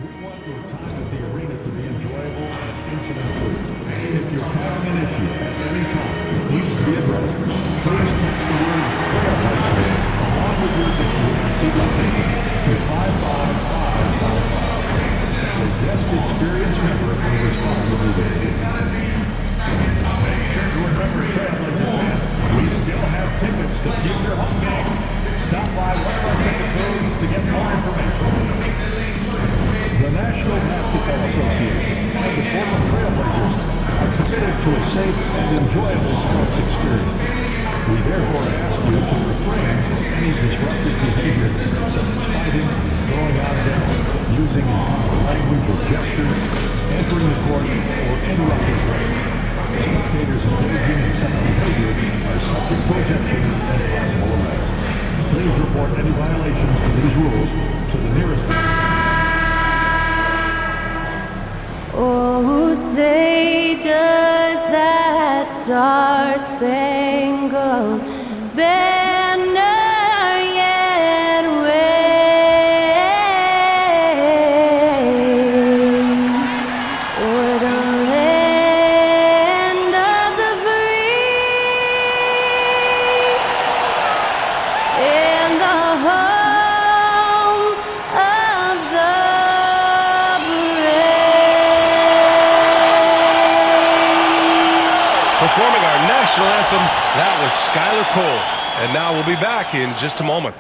We want your time at the arena to be enjoyable and incident-free. If you're having an issue at any time that needs to be addressed, please text the word TRAILBLAZERS along with your issue and seat location to 55555. A guest experience member will respond immediately. Make sure to remember, Trailblazer fans, we still have tickets to future home games. Stop by one of our ticket booths to get more information. The National Basketball Association and the Portland Trailblazers are committed to a safe and enjoyable sports experience. We therefore ask you to refrain from any disruptive behavior, such as fighting, throwing objects, using improper language or gestures, entering the court, or interrupting play. Spectators engaging in such behavior are subject to ejection and possible arrest. Please report any violations to these rules to the nearest. Oh, say does that star-spangled banner yet wave o'er the land of the free and the home of the Performing our national anthem, that was Skylar Cole. And now we'll be back in just a moment.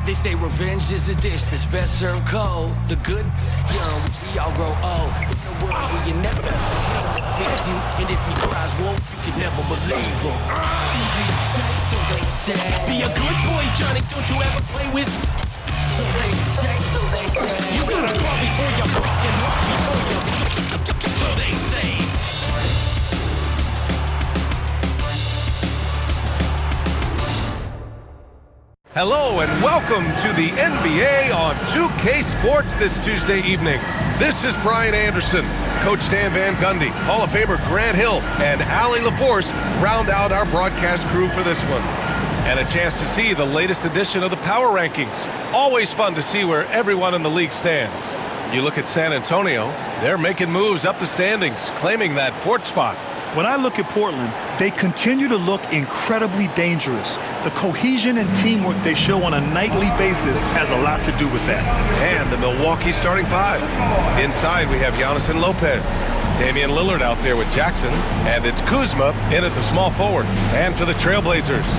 They say revenge is a dish that's best served cold. The good, young, we all grow old. In a world where you never fit you, and if he cries wolf, you can never believe him. Easy to say, so they say. Be a good boy, Johnny, don't you ever play with. So they say, so they say. You gotta crawl before you and walk before you. So they say. Hello and welcome to the NBA on 2K Sports this Tuesday evening. This is Brian Anderson. Coach Stan Van Gundy, Hall of Famer Grant Hill, and Allie LaForce round out our broadcast crew for this one. And a chance to see the latest edition of the Power Rankings. Always fun to see where everyone in the league stands. You look at San Antonio, they're making moves up the standings, claiming that fourth spot. When I look at Portland, they continue to look incredibly dangerous. The cohesion and teamwork they show on a nightly basis has a lot to do with that. And the Milwaukee starting five. Inside, we have Giannis and Lopez. Damian Lillard out there with Jackson. And it's Kuzma in at the small forward. And for the Trailblazers,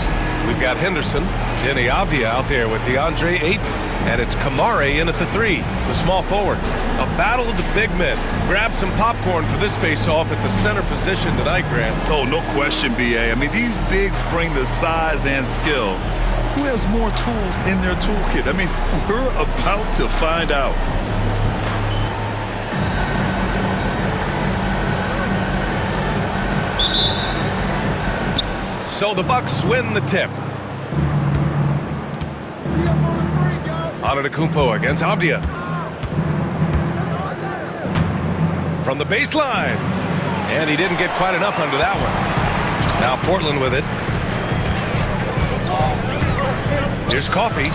we've got Henderson, Denny Avdia out there with DeAndre Ayton. And it's Kamare in at the three, the small forward. A battle of the big men. Grab some popcorn for this face-off at the center position tonight, Grant. Oh, no question, B.A. I mean, these bigs bring the size and skill. Who has more tools in their toolkit? I mean, we're about to find out. So the Bucks win the tip. Antetokounmpo against Avdia. From the baseline. And he didn't get quite enough under that one. Now Portland with it. Here's Coffey.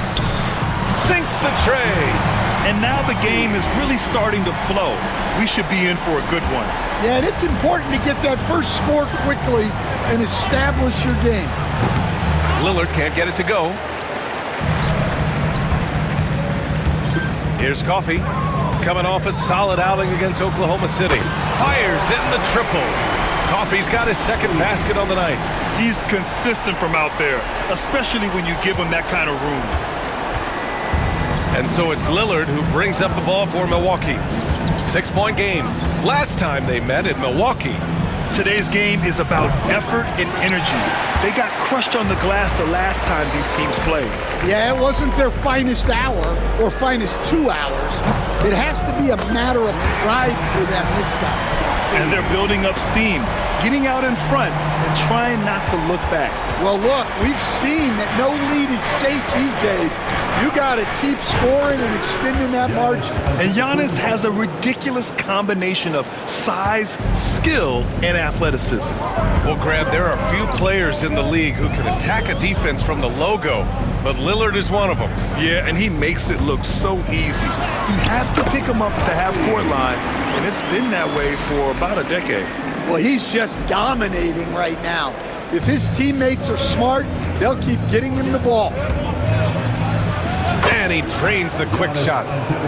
Sinks the tray. And now the game is really starting to flow. We should be in for a good one. Yeah, and it's important to get that first score quickly and establish your game. Lillard can't get it to go. Here's Coffey, coming off a solid outing against Oklahoma City. Fires in the triple. Coffey's got his second basket on the night. He's consistent from out there, especially when you give him that kind of room. And so it's Lillard who brings up the ball for Milwaukee. 6-point game. Last time they met in Milwaukee. Today's game is about effort and energy. They got crushed on the glass the last time these teams played. Yeah, it wasn't their finest hour or finest 2 hours. It has to be a matter of pride for them this time. And they're building up steam, getting out in front and trying not to look back. Well, look, we've seen that no lead is safe these days. You got to keep scoring and extending that margin. And Giannis has a ridiculous combination of size, skill, and athleticism. Well, Grant, there are few players in the league who can attack a defense from the logo, but Lillard is one of them. Yeah, and he makes it look so easy. You have to pick him up at the half-court line, and it's been that way for about a decade. Well, he's just dominating right now. If his teammates are smart, they'll keep getting him the ball. And he drains the quick shot.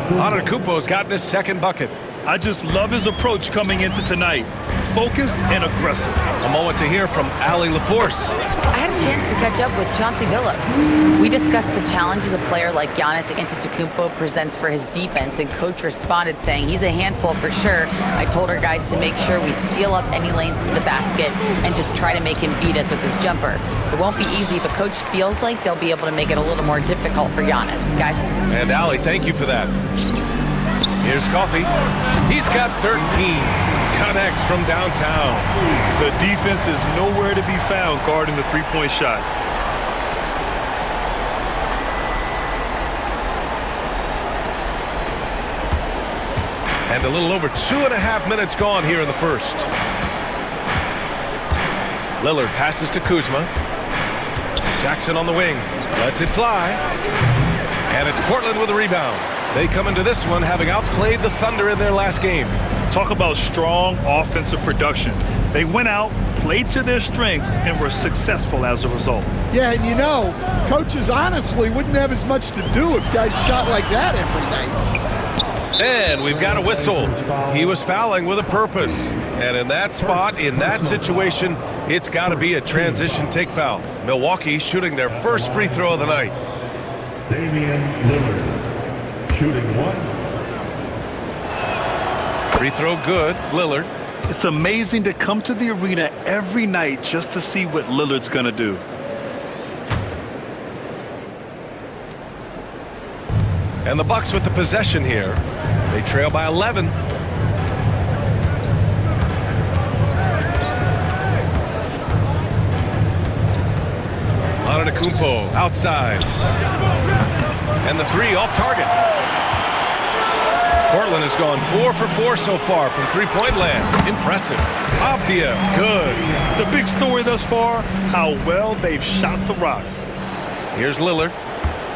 Antetokounmpo's gotten his second bucket. I just love his approach coming into tonight. Focused and aggressive. A moment to hear from Allie LaForce. I had a chance to catch up with Chauncey Billups. We discussed the challenges a player like Giannis Antetokounmpo presents for his defense, and Coach responded saying he's a handful for sure. I told our guys to make sure we seal up any lanes to the basket and just try to make him beat us with his jumper. It won't be easy, but Coach feels like they'll be able to make it a little more difficult for Giannis. Guys? And Allie, thank you for that. Here's Coffee. He's got 13. Connects from downtown. The defense is nowhere to be found guarding the three-point shot. And a little over 2.5 minutes gone here in the first. Lillard passes to Kuzma. Jackson on the wing. Lets it fly. And it's Portland with a rebound. They come into this one having outplayed the Thunder in their last game. Talk about strong offensive production. They went out, played to their strengths, and were successful as a result. Yeah, and you know, coaches honestly wouldn't have as much to do if guys shot like that every night. And we've got a whistle. He was fouling with a purpose. And in that spot, in that situation, it's got to be a transition take foul. Milwaukee shooting their first free throw of the night. Damian Lillard, shooting one. Free throw good, Lillard. It's amazing to come to the arena every night just to see what Lillard's going to do. And the Bucks with the possession here. They trail by 11. Antetokounmpo outside. And the three off target. Portland has gone 4 for 4 so far from three-point land. Impressive. Avdia, good. The big story thus far, how well they've shot the rock. Here's Lillard.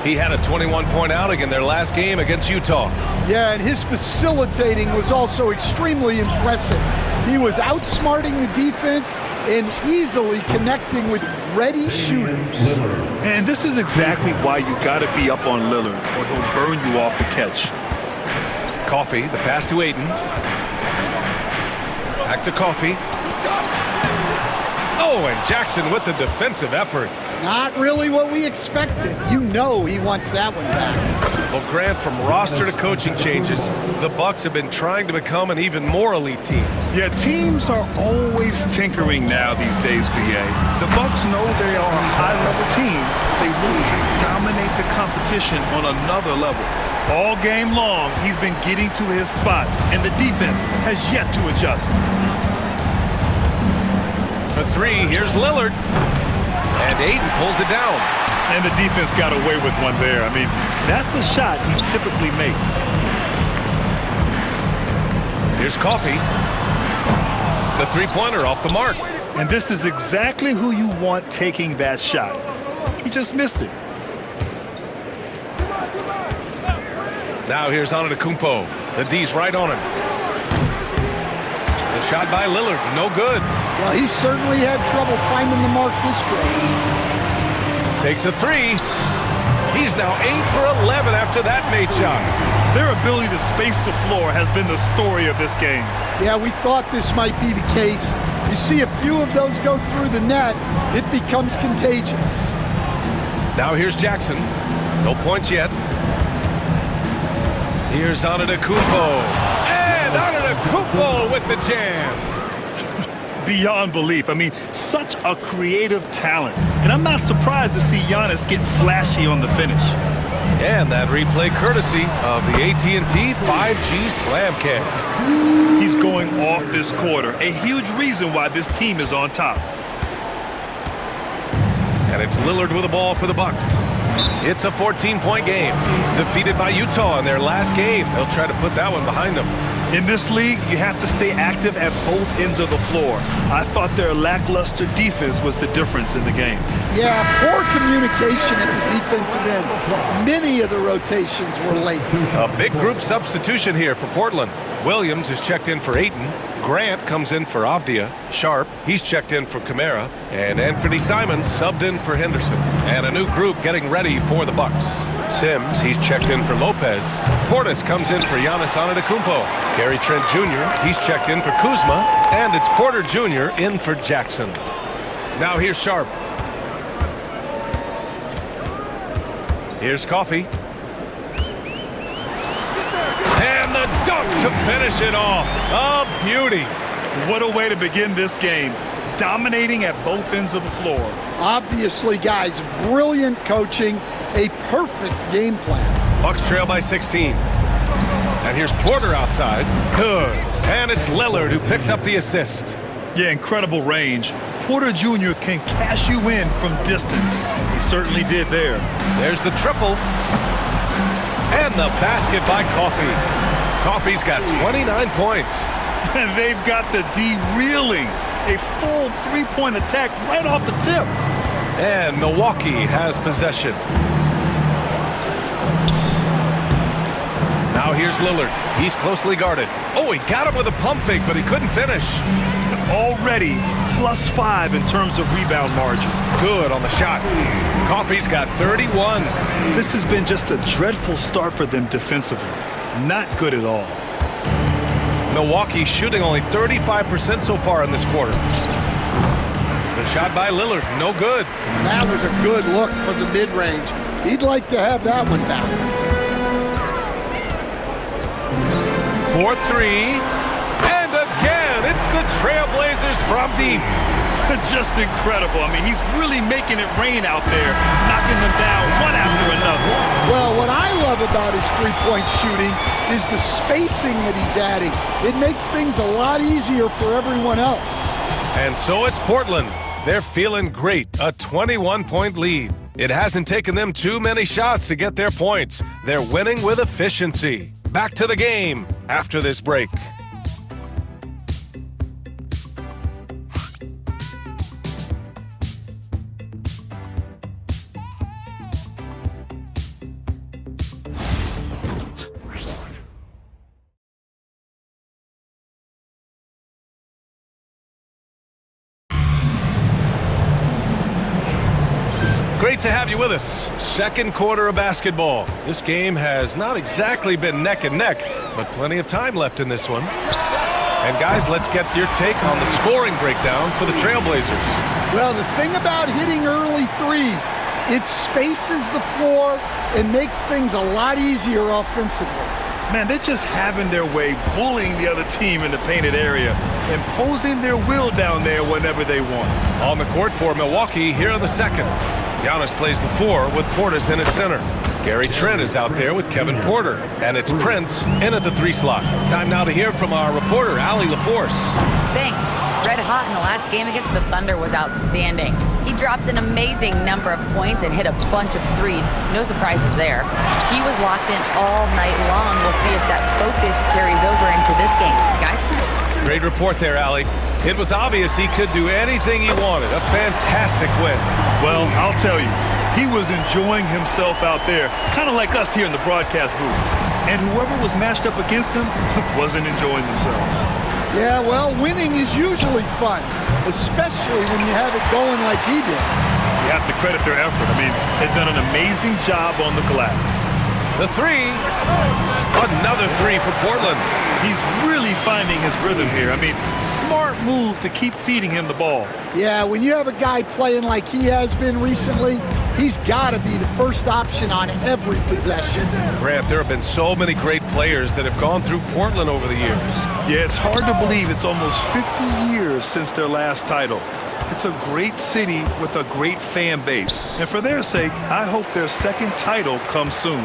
He had a 21-point outing in their last game against Utah. Yeah, and his facilitating was also extremely impressive. He was outsmarting the defense and easily connecting with ready shooters. And this is exactly why you got to be up on Lillard, or he'll burn you off the catch. Coffee, the pass to Ayton. Back to Coffee. Oh, and Jackson with the defensive effort. Not really what we expected. You know he wants that one back. Well, Grant, from roster to coaching changes, the Bucks have been trying to become an even more elite team. Yeah, teams are always tinkering now these days, BA. The Bucks know they are a high-level team. They really dominate the competition on another level. All game long, he's been getting to his spots, and the defense has yet to adjust. For three, here's Lillard. And Ayton pulls it down. And the defense got away with one there. I mean, that's a shot he typically makes. Here's Coffee. The three-pointer off the mark. And this is exactly who you want taking that shot. He just missed it. Now here's Antetokounmpo. The D's right on him. The shot by Lillard, no good. Well, he certainly had trouble finding the mark this game. Takes a three. He's now 8 for 11 after that made shot. Their ability to space the floor has been the story of this game. Yeah, we thought this might be the case. You see a few of those go through the net, it becomes contagious. Now here's Jackson. No points yet. Here's Antetokounmpo. And Antetokounmpo with the jam. Beyond belief. I mean, such a creative talent. And I'm not surprised to see Giannis get flashy on the finish. And that replay courtesy of the AT&T 5G Slam Cam. He's going off this quarter, a huge reason why this team is on top. And it's Lillard with the ball for the Bucks. It's a 14-point game. Defeated by Utah in their last game. They'll try to put that one behind them. In this league, you have to stay active at both ends of the floor. I thought their lackluster defense was the difference in the game. Yeah, poor communication at the defensive end. Many of the rotations were late. A big group substitution here for Portland. Williams is checked in for Ayton. Grant comes in for Avdia. Sharp, he's checked in for Kamara. And Anthony Simons subbed in for Henderson. And a new group getting ready for the Bucks. Sims, he's checked in for Lopez. Portis comes in for Giannis Antetokounmpo. Gary Trent Jr., he's checked in for Kuzma. And it's Porter Jr. in for Jackson. Now here's Sharp. Here's Coffee. And the dunk to finish it off. A beauty. What a way to begin this game. Dominating at both ends of the floor. Obviously, guys, brilliant coaching, a perfect game plan. Bucks trail by 16. And here's Porter outside. Good. And it's Lillard who picks up the assist. Yeah, incredible range. Porter Jr. can cash you in from distance. He certainly did there. There's the triple. And the basket by Coffee. Coffee's got 29 points. And they've got the D reeling. A full three-point attack right off the tip. And Milwaukee has possession. Now here's Lillard. He's closely guarded. Oh, he got him with a pump fake, but he couldn't finish. Already +5 in terms of rebound margin. Good on the shot. Coffee's got 31. This has been just a dreadful start for them defensively. Not good at all. Milwaukee shooting only 35% so far in this quarter. The shot by Lillard, no good. That was a good look from the mid-range. He'd like to have that one back. 4-3. And again, it's the Trailblazers from deep. Just incredible. I mean, he's really making it rain out there, knocking them down one after another. Well, what I love about his three-point shooting is the spacing that he's adding. It makes things a lot easier for everyone else. And so it's Portland. They're feeling great, a 21-point lead. It hasn't taken them too many shots to get their points. They're winning with efficiency. Back to the game after this break. Great to have you with us. Second quarter of basketball. This game has not exactly been neck and neck, but plenty of time left in this one. And guys, let's get your take on the scoring breakdown for the Trailblazers. Well, the thing about hitting early threes, it spaces the floor and makes things a lot easier offensively. Man, they're just having their way, bullying the other team in the painted area, imposing their will down there whenever they want. On the court for Milwaukee here in the second. Giannis plays the 4 with Portis in at center. Gary Trent is out there with Kevin Porter. And it's Prince in at the 3 slot. Time now to hear from our reporter, Allie LaForce. Thanks. Red hot in the last game against the Thunder was outstanding. He dropped an amazing number of points and hit a bunch of threes. No surprises there. He was locked in all night long. We'll see if that focus carries over into this game. Guys? Great report there, Allie. It was obvious he could do anything he wanted. A fantastic win. Well, I'll tell you, he was enjoying himself out there, kind of like us here in the broadcast booth. And whoever was matched up against him wasn't enjoying themselves. Yeah, well, winning is usually fun, especially when you have it going like he did. You have to credit their effort. I mean, they've done an amazing job on the glass. The 3. Another 3 for Portland. He's really finding his rhythm here. I mean, smart move to keep feeding him the ball. Yeah, when you have a guy playing like he has been recently, He's got to be the first option on every possession. Grant, there have been so many great players that have gone through Portland over the years. Yeah, it's hard to believe it's almost 50 years since their last title. It's a great city with a great fan base. And for their sake, I hope their second title comes soon.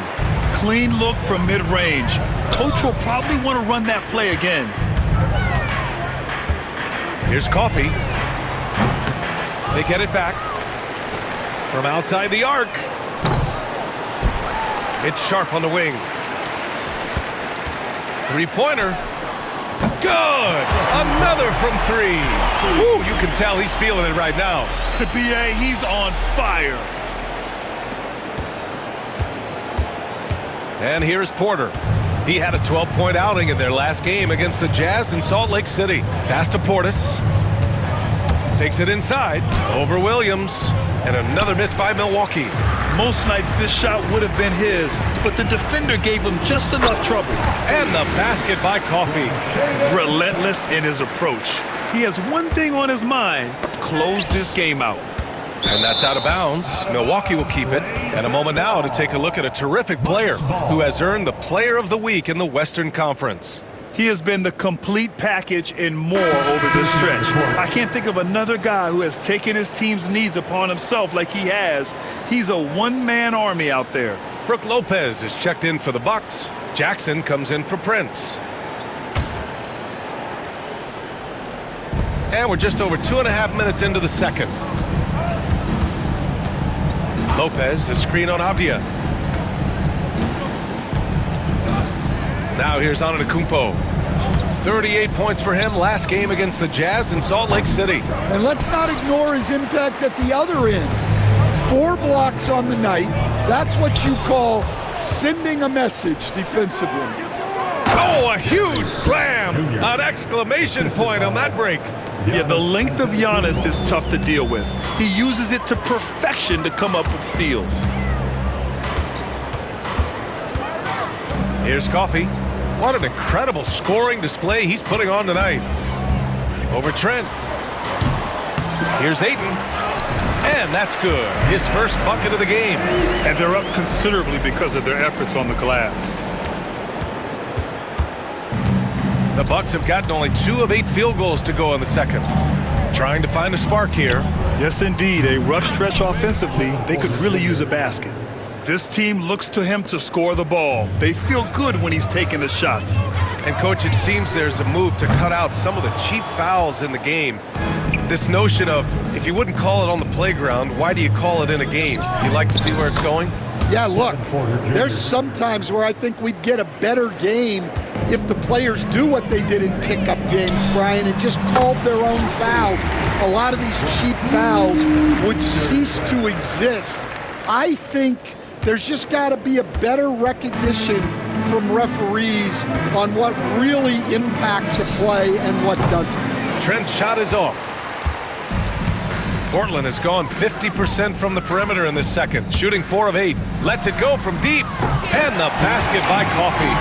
Clean look from mid-range. Coach will probably want to run that play again. Here's Coffey. They get it back from outside the arc. It's Sharp on the wing. Three-pointer. Good! Another from three. Woo, you can tell he's feeling it right now. B.A., he's on fire. And here's Porter. He had a 12-point outing in their last game against the Jazz in Salt Lake City. Pass to Portis. Takes it inside. Over Williams. And another miss by Milwaukee. Most nights this shot would have been his, but the defender gave him just enough trouble. And the basket by Coffey. Relentless in his approach. He has one thing on his mind: close this game out. And that's out of bounds. Milwaukee will keep it. And a moment now to take a look at a terrific player who has earned the Player of the Week in the Western Conference. He has been the complete package and more over this stretch. I can't think of another guy who has taken his team's needs upon himself like he has. He's a one-man army out there. Brook Lopez is checked in for the Bucks. Jackson comes in for Prince. And we're just over 2.5 minutes into the second. Lopez, the screen on Avdia. Now here's Antetokounmpo. 38 points for him last game against the Jazz in Salt Lake City. And let's not ignore his impact at the other end. 4 blocks on the night. That's what you call sending a message defensively. Oh, a huge slam! An exclamation point on that break. Yeah, the length of Giannis is tough to deal with. He uses it to perfection to come up with steals. Here's Coffey. What an incredible scoring display he's putting on tonight. Over Trent. Here's Ayton. And that's good. His first bucket of the game. And they're up considerably because of their efforts on the glass. The Bucks have gotten only 2 of 8 field goals to go in the second. Trying to find a spark here. Yes, indeed. A rough stretch offensively. They could really use a basket. This team looks to him to score the ball. They feel good when he's taking the shots. And, Coach, it seems there's a move to cut out some of the cheap fouls in the game. This notion of, if you wouldn't call it on the playground, why do you call it in a game? You like to see where it's going? Yeah, look, there's sometimes where I think we'd get a better game if the players do what they did in pickup games, Brian, and just called their own fouls. A lot of these cheap fouls would cease to exist. I think there's just got to be a better recognition from referees on what really impacts a play and what doesn't. Trent's shot is off. Portland has gone 50% from the perimeter in this second, shooting 4 of 8. Lets it go from deep. And the basket by Coffey.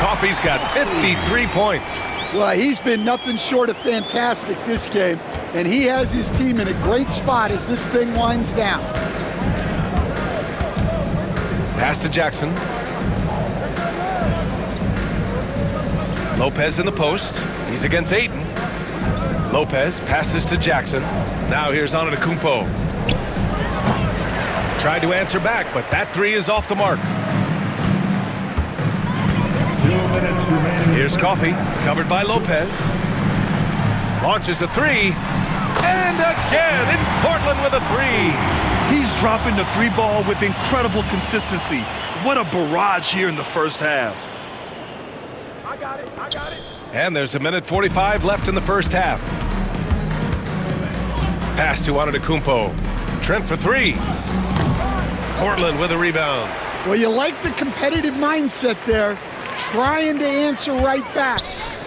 Coffey's got 53 points. Well, he's been nothing short of fantastic this game, and he has his team in a great spot as this thing winds down. Pass to Jackson. Lopez in the post. He's against Ayton. Lopez passes to Jackson. Now here's Antetokounmpo. Tried to answer back, but that 3 is off the mark. 2 minutes remaining. Here's Coffey, covered by Lopez. Launches a 3. And again, it's Portland with a 3. He's dropping the 3 ball with incredible consistency. What a barrage here in the first half. I got it. And there's 1:45 left in the first half. Pass to Antetokounmpo. Trent for 3. Portland with a rebound. Well, you like the competitive mindset there, trying to answer right back.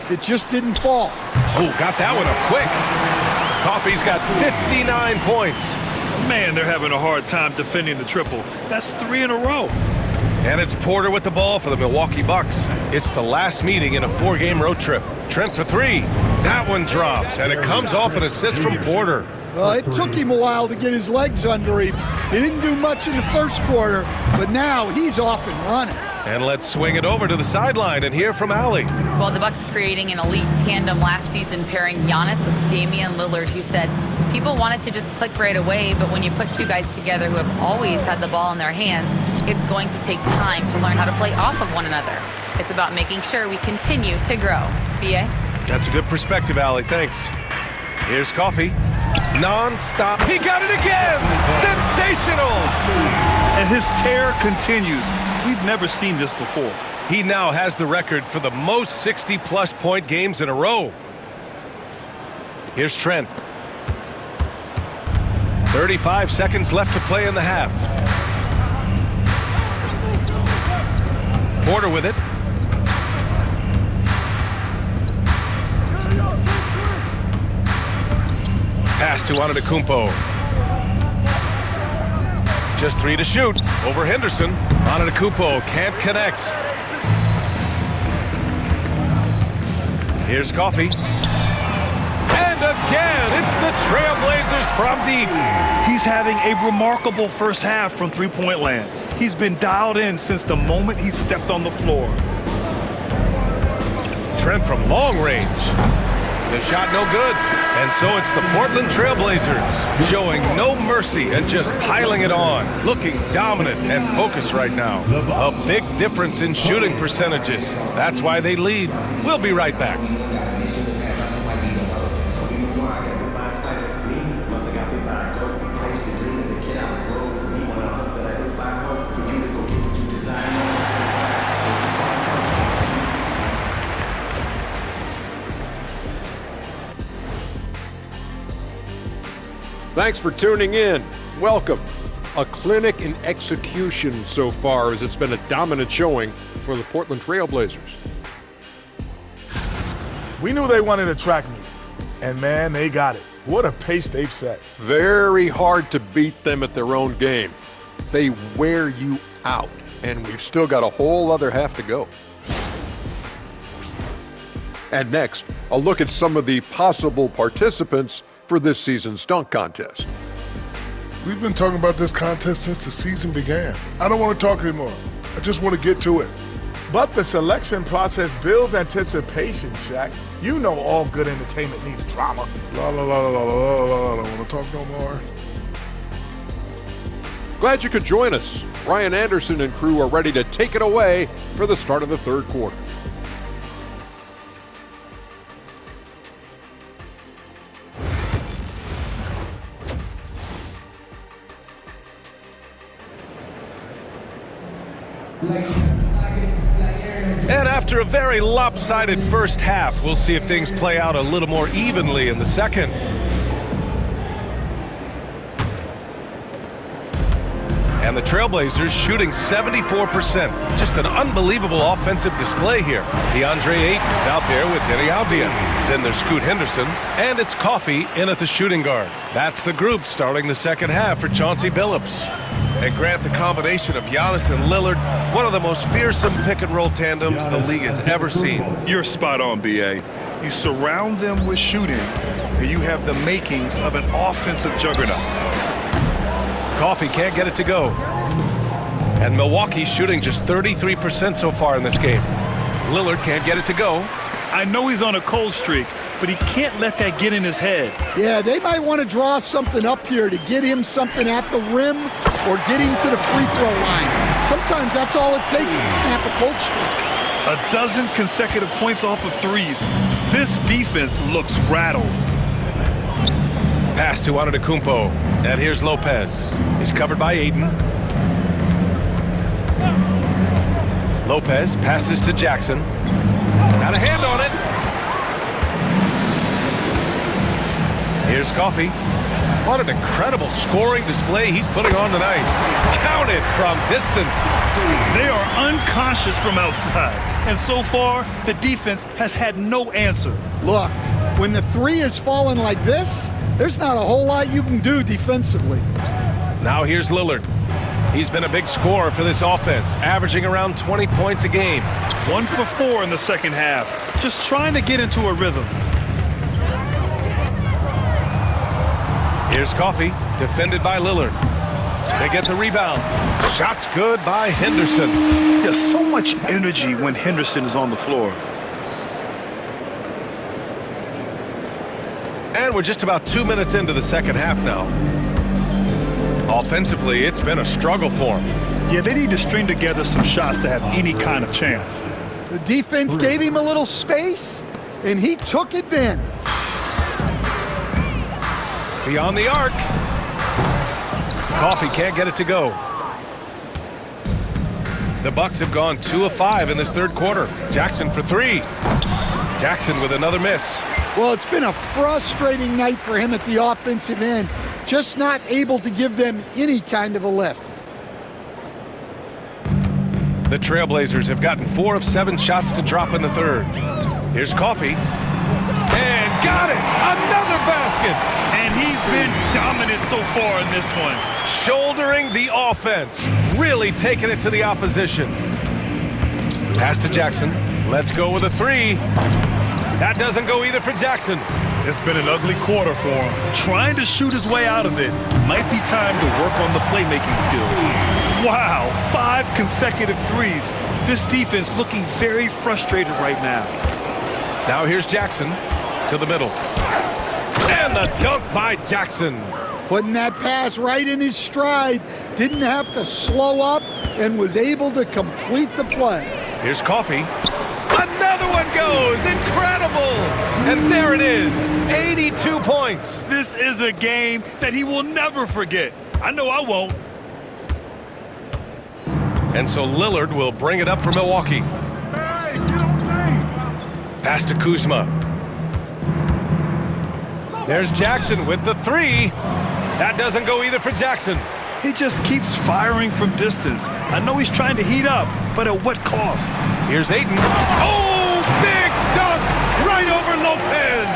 It just didn't fall. Oh, got that one up quick. Coffey's got 59 points. Man, they're having a hard time defending the triple. That's 3 in a row. And it's Porter with the ball for the Milwaukee Bucks. It's the last meeting in a 4-game road trip. Trent for 3. That one drops, and it comes off an assist from Porter. Well, it took him a while to get his legs under him. He didn't do much in the first quarter, but now he's off and running. And let's swing it over to the sideline and hear from Allie. Well, the Bucks creating an elite tandem last season, pairing Giannis with Damian Lillard, who said people wanted to just click right away, but when you put two guys together who have always had the ball in their hands, it's going to take time to learn how to play off of one another. It's about making sure we continue to grow. B.A.? That's a good perspective, Allie. Thanks. Here's Coffee. Non-stop. He got it again! Sensational! And his tear continues. We've never seen this before. He now has the record for the most 60-plus point games in a row. Here's Trent. 35 seconds left to play in the half. Porter with it. Pass to Antetokounmpo. Just 3 to shoot. Over Henderson. Antetokounmpo can't connect. Here's Coffee. And again, it's the Trailblazers from deep. He's having a remarkable first half from three-point land. He's been dialed in since the moment he stepped on the floor. Trent from long range. The shot no good. And so it's the Portland Trailblazers showing no mercy and just piling it on. Looking dominant and focused right now. A big difference in shooting percentages. That's why they lead. We'll be right back. Thanks for tuning in. Welcome. A clinic in execution so far, as it's been a dominant showing for the Portland Trailblazers. We knew they wanted a track meet, and man, they got it. What a pace they've set. Very hard to beat them at their own game. They wear you out, and we've still got a whole other half to go. And next, a look at some of the possible participants for this season's dunk contest. We've been talking about this contest since the season began. I don't want to talk anymore. I just want to get to it. But the selection process builds anticipation, Shaq. You know all good entertainment needs drama. La la la la la la la. I don't want to talk no more. Glad you could join us. Ryan Anderson and crew are ready to take it away for the start of the third quarter. And after a very lopsided first half, we'll see if things play out a little more evenly in the second. And the Trailblazers shooting 74%. Just an unbelievable offensive display here. DeAndre Ayton is out there with Denny Avdia. Then there's Scoot Henderson, and it's Coffee in at the shooting guard. That's the group starting the second half for Chauncey Billups. And Grant, the combination of Giannis and Lillard, one of the most fearsome pick-and-roll tandems the league has ever seen. You're spot on, B.A. You surround them with shooting, and you have the makings of an offensive juggernaut. Coffee can't get it to go. And Milwaukee's shooting just 33% so far in this game. Lillard can't get it to go. I know he's on a cold streak, but he can't let that get in his head. Yeah, they might want to draw something up here to get him something at the rim or get him to the free throw line. Sometimes that's all it takes to snap a cold streak. A dozen consecutive points off of threes. This defense looks rattled. Pass to Antetokounmpo. And here's Lopez. He's covered by Ayton. Lopez passes to Jackson. Got a hand on it. Here's Coffee. What an incredible scoring display he's putting on tonight. Counted from distance. They are unconscious from outside. And so far, the defense has had no answer. Look, when the three is falling like this, there's not a whole lot you can do defensively. Now here's Lillard. He's been a big scorer for this offense, averaging around 20 points a game. 1 for 4 in the second half. Just trying to get into a rhythm. Here's Coffey, defended by Lillard. They get the rebound. Shot's good by Henderson. There's so much energy when Henderson is on the floor. And we're just about 2 minutes into the second half now. Offensively, it's been a struggle for them. Yeah, they need to string together some shots to have any kind of chance. The defense gave him a little space, and he took advantage. Beyond the arc. Coffey can't get it to go. The Bucks have gone 2 of 5 in this third quarter. Jackson for 3. Jackson with another miss. Well, it's been a frustrating night for him at the offensive end. Just not able to give them any kind of a lift. The Trailblazers have gotten 4 of 7 shots to drop in the third. Here's Coffey. And got it! Another basket! And he's been dominant so far in this one. Shouldering the offense. Really taking it to the opposition. Pass to Jackson. Let's go with a 3. That doesn't go either for Jackson. It's been an ugly quarter for him. Trying to shoot his way out of it. Might be time to work on the playmaking skills. Wow, 5 consecutive threes. This defense looking very frustrated right now. Now here's Jackson to the middle. And the dunk by Jackson. Putting that pass right in his stride. Didn't have to slow up and was able to complete the play. Here's Coffey. Another one goes! Incredible! And there it is, 82 points. This is a game that he will never forget. I know I won't. And so Lillard will bring it up for Milwaukee. Pass to Kuzma. There's Jackson with the 3. That doesn't go either for Jackson. He just keeps firing from distance. I know he's trying to heat up, but at what cost? Here's Ayton. Oh, big dunk right over Lopez.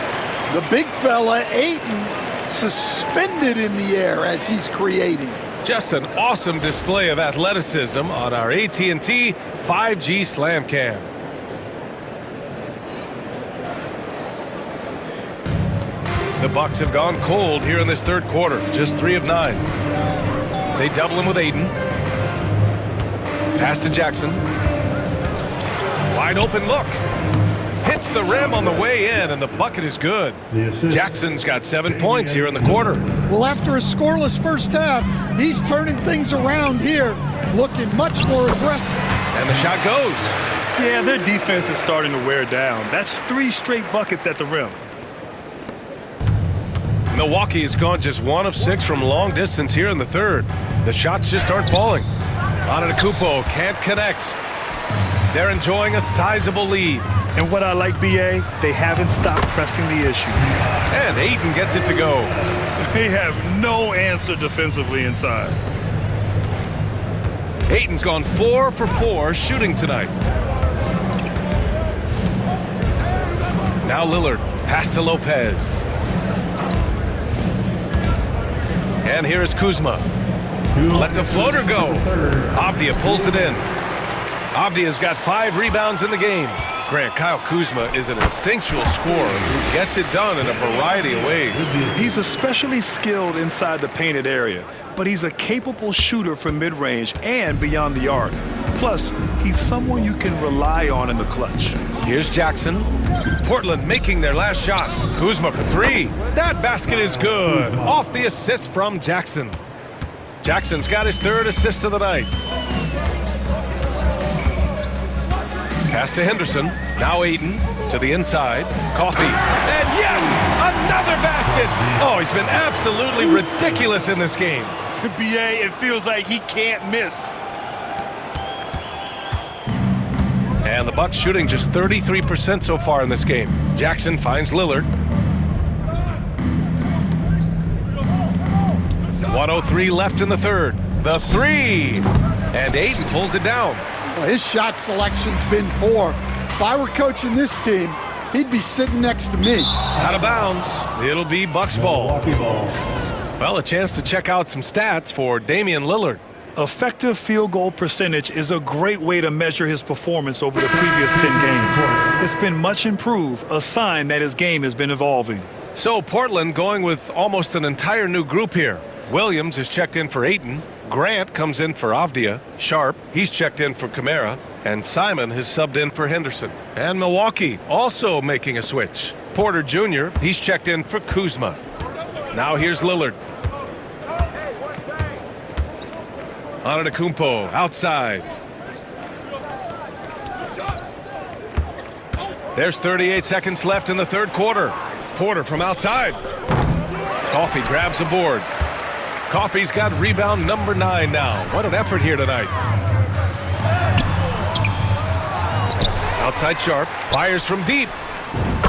The big fella, Ayton, suspended in the air as he's creating. Just an awesome display of athleticism on our AT&T 5G Slam Cam. The Bucks have gone cold here in this third quarter, just 3 of 9. They double him with Ayton. Pass to Jackson. Wide open look. Hits the rim on the way in, and the bucket is good. Jackson's got 7 points here in the quarter. Well, after a scoreless first half, he's turning things around here, looking much more aggressive. And the shot goes. Yeah, their defense is starting to wear down. That's 3 straight buckets at the rim. Milwaukee has gone just 1 of 6 from long distance here in the third. The shots just aren't falling. Antetokounmpo can't connect. They're enjoying a sizable lead. And what I like, BA, they haven't stopped pressing the issue. And Ayton gets it to go. They have no answer defensively inside. Ayton's gone 4 for 4 shooting tonight. Now Lillard, pass to Lopez. And here is Kuzma. Lets a floater go. Avdija pulls it in. Avdija's got 5 rebounds in the game. Grant, Kyle Kuzma is an instinctual scorer who gets it done in a variety of ways. He's especially skilled inside the painted area, but he's a capable shooter from mid-range and beyond the arc. Plus, he's someone you can rely on in the clutch. Here's Jackson. Portland making their last shot. Kuzma for 3. That basket is good. Off the assist from Jackson. Jackson's got his 3rd assist of the night. Pass to Henderson. Now Ayton to the inside. Coffey. And yes! Another basket! Oh, he's been absolutely ridiculous in this game. BA, it feels like he can't miss. And the Bucks shooting just 33% so far in this game. Jackson finds Lillard. 1:03 left in the third. The 3! And Ayton pulls it down. Well, his shot selection's been poor. If I were coaching this team, he'd be sitting next to me. Out of bounds. It'll be Bucks ball. Well, a chance to check out some stats for Damian Lillard. Effective field goal percentage is a great way to measure his performance over the previous 10 games. It's been much improved, a sign that his game has been evolving. So Portland going with almost an entire new group here. Williams is checked in for Ayton. Grant comes in for Avdia. Sharp, he's checked in for Kamara. And Simon has subbed in for Henderson. And Milwaukee also making a switch. Porter Jr., he's checked in for Kuzma. Now here's Lillard. Antetokounmpo outside. There's 38 seconds left in the third quarter. Porter from outside. Coffey grabs the board. Coffey's got rebound number 9 now. What an effort here tonight. Outside Sharp. Fires from deep.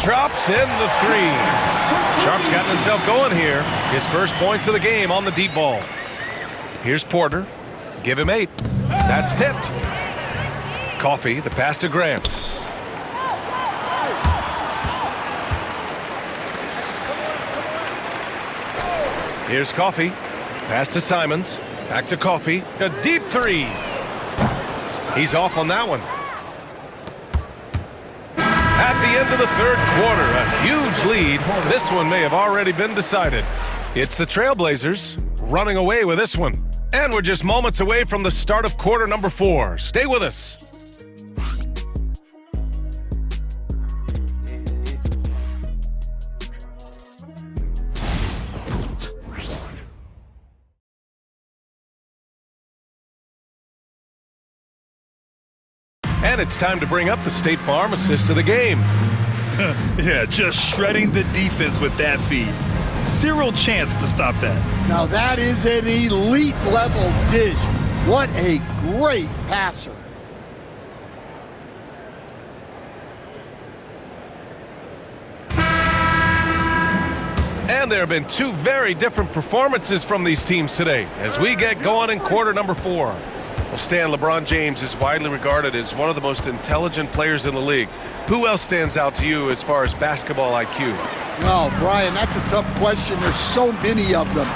Drops in the 3. Sharp's gotten himself going here. His first points of the game on the deep ball. Here's Porter. Give him 8. That's tipped. Coffey, the pass to Grant. Here's Coffey. Pass to Simons. Back to Coffey. A deep 3. He's off on that one. At the end of the third quarter, a huge lead. This one may have already been decided. It's the Trailblazers running away with this one. And we're just moments away from the start of quarter number 4. Stay with us. And it's time to bring up the State Farm assist of the game. Yeah, just shredding the defense with that feed. Zero chance to stop that. Now that is an elite level dish. What a great passer. And there have been 2 very different performances from these teams today as we get going in quarter number 4. Well, Stan, LeBron James is widely regarded as one of the most intelligent players in the league. Who else stands out to you as far as basketball IQ? Oh, Brian, that's a tough question. There's so many of them.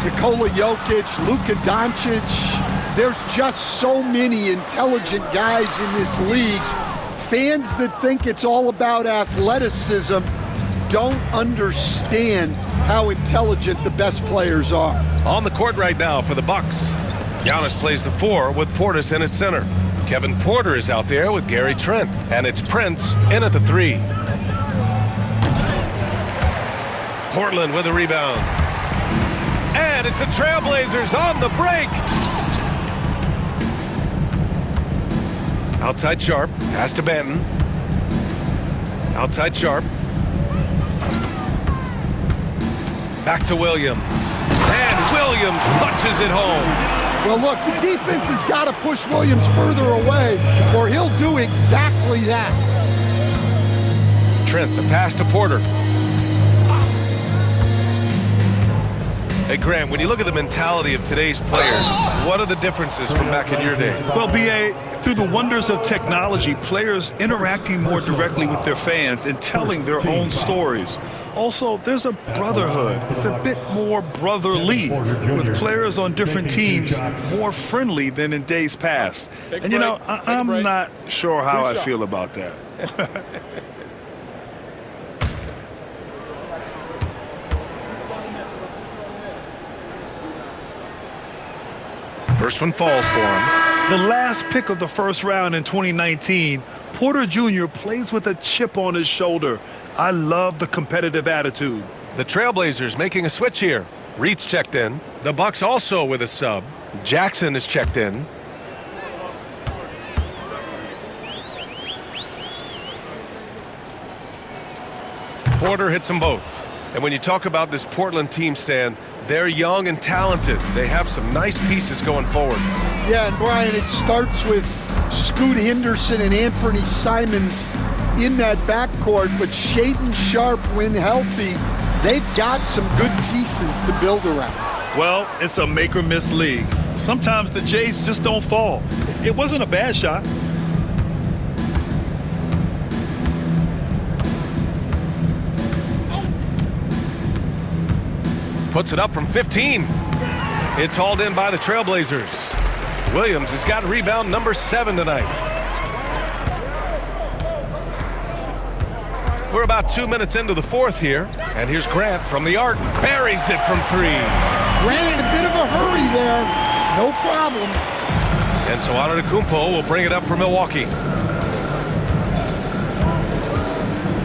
Nikola Jokic, Luka Doncic. There's just so many intelligent guys in this league. Fans that think it's all about athleticism don't understand how intelligent the best players are. On the court right now for the Bucks. Giannis plays the 4 with Portis in at center. Kevin Porter is out there with Gary Trent. And it's Prince in at the 3. Portland with a rebound. And it's the Trailblazers on the break. Outside Sharp. Pass to Banton. Outside Sharp. Back to Williams. And Williams punches it home. Well, look, the defense has got to push Williams further away, or he'll do exactly that. Trent, the pass to Porter. Hey, Grant, when you look at the mentality of today's players, what are the differences from back in your day? Well, B.A., through the wonders of technology, players interacting more directly with their fans and telling their own stories. Also, there's a brotherhood. It's a bit more brotherly, with players on different teams more friendly than in days past. And, you know, I'm not sure how I feel about that. First one falls for him. The last pick of the first round in 2019, Porter Jr. plays with a chip on his shoulder. I love the competitive attitude. The Trailblazers making a switch here. Reed's checked in. The Bucks also with a sub. Jackson is checked in. Porter hits them both. And when you talk about this Portland team, Stan, they're young and talented. They have some nice pieces going forward. Yeah, and Brian, it starts with Scoot Henderson and Anthony Simons in that backcourt, but Shaedon Sharpe, when healthy, they've got some good pieces to build around. Well, it's a make-or-miss league. Sometimes the Jays just don't fall. It wasn't a bad shot. Puts it up from 15. It's hauled in by the Trailblazers. Williams has got rebound number 7 tonight. We're about 2 minutes into the fourth here, and here's Grant from the arc. Buries it from 3. Grant in a bit of a hurry there. No problem. And so Antetokounmpo will bring it up for Milwaukee.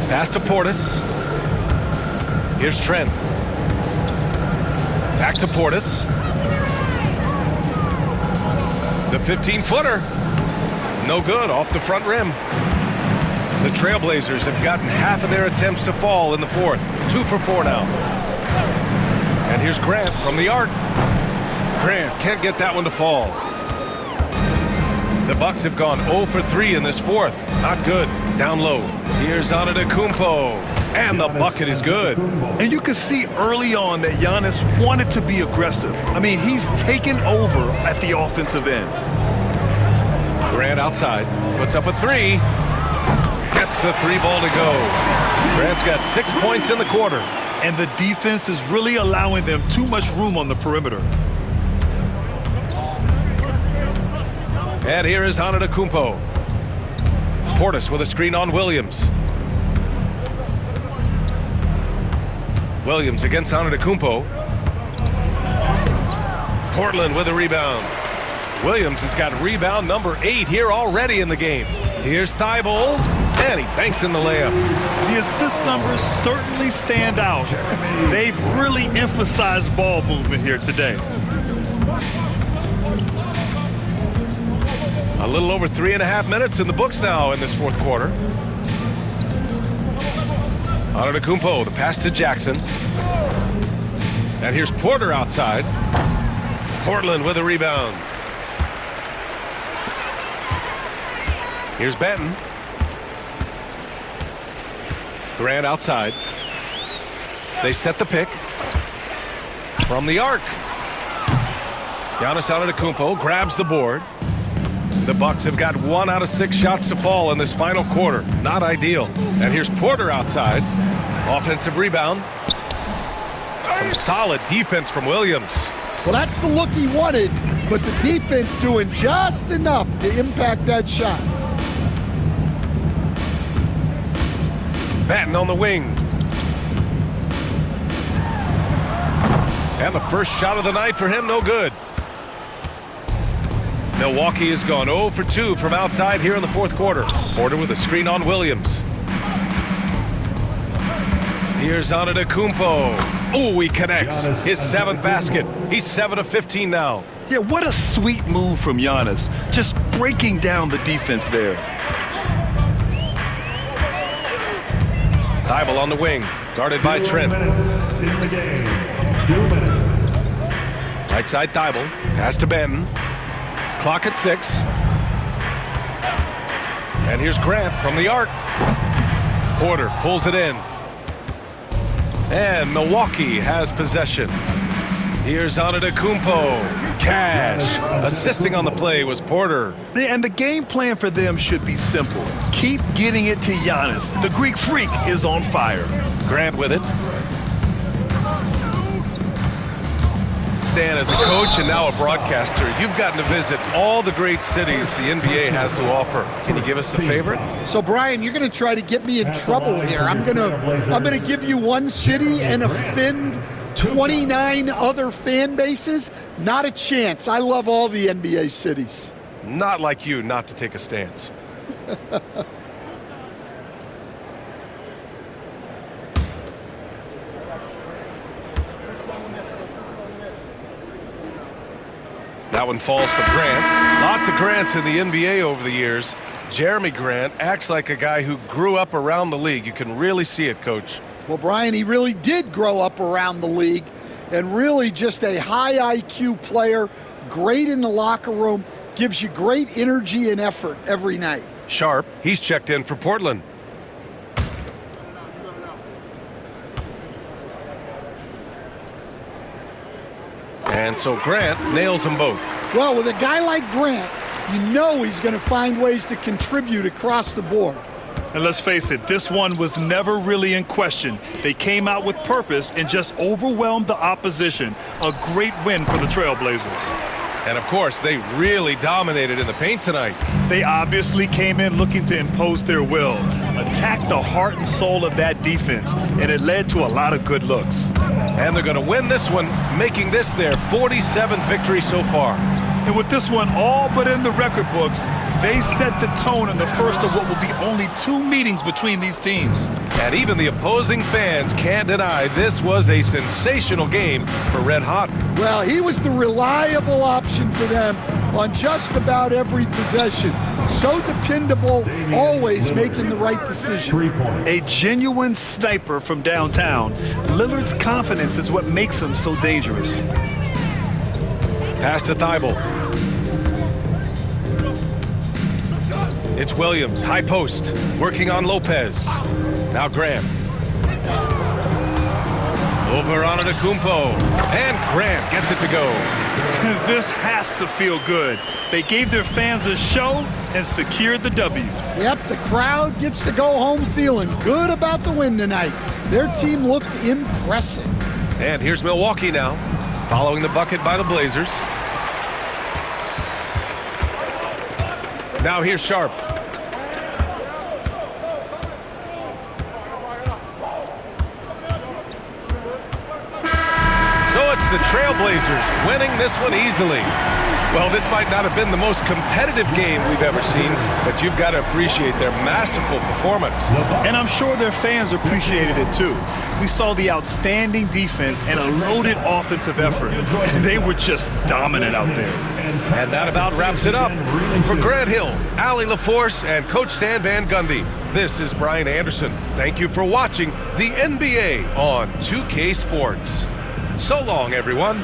Pass to Portis. Here's Trent. Back to Portis. The 15-footer. No good, off the front rim. The Trailblazers have gotten half of their attempts to fall in the fourth. 2 for 4 now. And here's Grant from the arc. Grant can't get that one to fall. The Bucks have gone 0 for 3 in this fourth. Not good. Down low. Here's Antetokounmpo. And the bucket is good. And you can see early on that Giannis wanted to be aggressive. I mean, he's taken over at the offensive end. Grant outside. Puts up a 3. Gets the 3 ball to go. Grant's got 6 points in the quarter. And the defense is really allowing them too much room on the perimeter. And here is Antetokounmpo. Portis with a screen on Williams. Williams against Antetokounmpo. Portland with a rebound. Williams has got rebound number 8 here already in the game. Here's Thibault, and he banks in the layup. The assist numbers certainly stand out. They've really emphasized ball movement here today. A little over 3.5 minutes in the books now in this fourth quarter. Antetokounmpo, the pass to Jackson. And here's Porter outside. Portland with a rebound. Here's Benton. Grant outside. They set the pick. From the arc. Giannis Antetokounmpo grabs the board. The Bucks have got 1 out of 6 shots to fall in this final quarter. Not ideal. And here's Porter outside. Offensive rebound. Some solid defense from Williams. Well, that's the look he wanted, but the defense doing just enough to impact that shot. Batten on the wing. And the first shot of the night for him, no good. Milwaukee has gone 0 for 2 from outside here in the fourth quarter. Porter with a screen on Williams. Here's Antetokounmpo. Oh, he connects. His 7th basket. He's 7 of 15 now. Yeah, what a sweet move from Giannis. Just breaking down the defense there. Thibault on the wing. Guarded by Trent. 2 minutes in the game. 2 minutes. Right side Thibault. Pass to Benton. Clock at 6. And here's Grant from the arc. Porter pulls it in. And Milwaukee has possession. Here's Antetokounmpo. Cash. Assisting on the play was Porter. And the game plan for them should be simple. Keep getting it to Giannis. The Greek Freak is on fire. Grant with it. Stan, as a coach and now a broadcaster, you've gotten to visit all the great cities the NBA has to offer. Can you give us a favorite? So, Brian, you're going to try to get me in trouble here. I'm going to give you one city and offend 29 other fan bases. Not a chance. I love all the NBA cities. Not like you not to take a stance. That one falls for Grant. Lots of Grants in the NBA over the years. Jeremy Grant acts like a guy who grew up around the league. You can really see it, Coach. Well, Brian, he really did grow up around the league and really just a high IQ player, great in the locker room, gives you great energy and effort every night. Sharp, he's checked in for Portland. And so Grant nails them both. Well, with a guy like Grant, you know he's going to find ways to contribute across the board. And let's face it, this one was never really in question. They came out with purpose and just overwhelmed the opposition. A great win for the Trailblazers. And of course, they really dominated in the paint tonight. They obviously came in looking to impose their will, attack the heart and soul of that defense, and it led to a lot of good looks. And they're going to win this one, making this their 47th victory so far. And with this one all but in the record books, they set the tone in the first of what will be only 2 meetings between these teams. And even the opposing fans can't deny this was a sensational game for Red Hot. Well, he was the reliable option for them on just about every possession. So dependable, always making the right decision. A genuine sniper from downtown. Lillard's confidence is what makes him so dangerous. Pass to Thibault. It's Williams, high post, working on Lopez. Now Graham. Over on Antetokounmpo, and Grant gets it to go. This has to feel good. They gave their fans a show and secured the W. Yep, the crowd gets to go home feeling good about the win tonight. Their team looked impressive. And here's Milwaukee now, following the bucket by the Blazers. Now here's Sharp. So it's the Trailblazers winning this one easily. Well, this might not have been the most competitive game we've ever seen, but you've got to appreciate their masterful performance. And I'm sure their fans appreciated it too. We saw the outstanding defense and a loaded offensive effort. They were just dominant out there. And that about wraps it up. For Grant Hill, Allie LaForce, and Coach Stan Van Gundy, this is Brian Anderson. Thank you for watching the NBA on 2K Sports. So long, everyone.